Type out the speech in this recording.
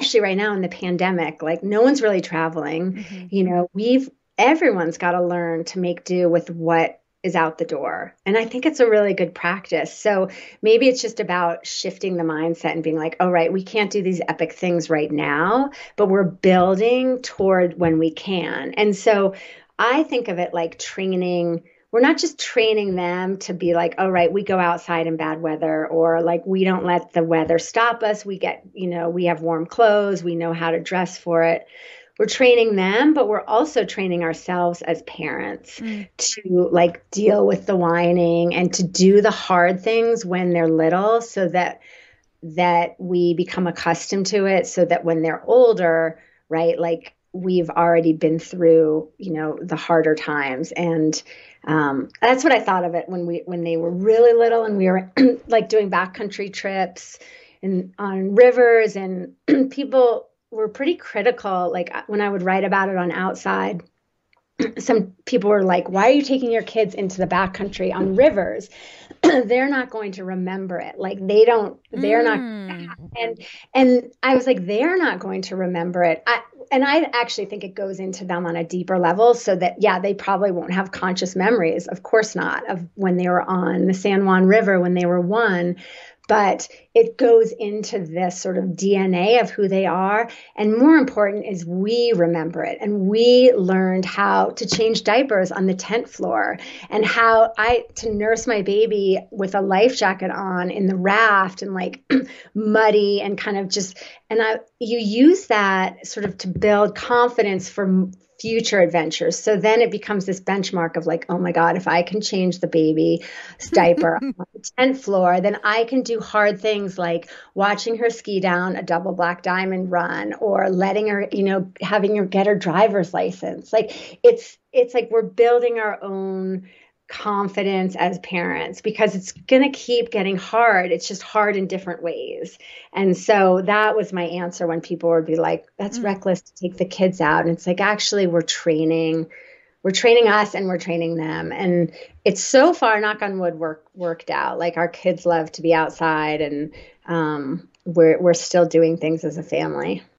especially right now in the pandemic, like no one's really traveling. Hmm. Everyone's got to learn to make do with what is out the door. And I think it's a really good practice. So maybe it's just about shifting the mindset and being like, oh, right, we can't do these epic things right now, but we're building toward when we can. And so I think of it like training. We're not just training them to be like, oh, right, we go outside in bad weather, or like we don't let the weather stop us. We have warm clothes, we know how to dress for it. We're training them, but we're also training ourselves as parents Mm. to like deal with the whining and to do the hard things when they're little so that we become accustomed to it so that when they're older, right, like we've already been through, the harder times. And that's what I thought of it when they were really little and we were like doing backcountry trips and on rivers and people were pretty critical. Like when I would write about it on Outside, some people were like, why are you taking your kids into the backcountry on rivers? They're not going to remember it. Like they're not. Mm. And I was like, they're not going to remember it. And I actually think it goes into them on a deeper level so that, yeah, they probably won't have conscious memories, of course not, of when they were on the San Juan River when they were one. But it goes into this sort of DNA of who they are. And more important is we remember it. And we learned how to change diapers on the tent floor and how to nurse my baby with a life jacket on in the raft and like muddy and kind of just, you use that sort of to build confidence for future adventures. So then it becomes this benchmark of like, oh my God, if I can change the baby's diaper on the tent floor, then I can do hard things like watching her ski down a double black diamond run or letting her, having her get her driver's license. Like it's like we're building our own confidence as parents because it's going to keep getting hard. It's just hard in different ways. And so that was my answer when people would be like, that's Mm. reckless to take the kids out. And it's like, actually, we're training us and we're training them. And it's so far, knock on wood, worked out. Like our kids love to be outside and we're still doing things as a family.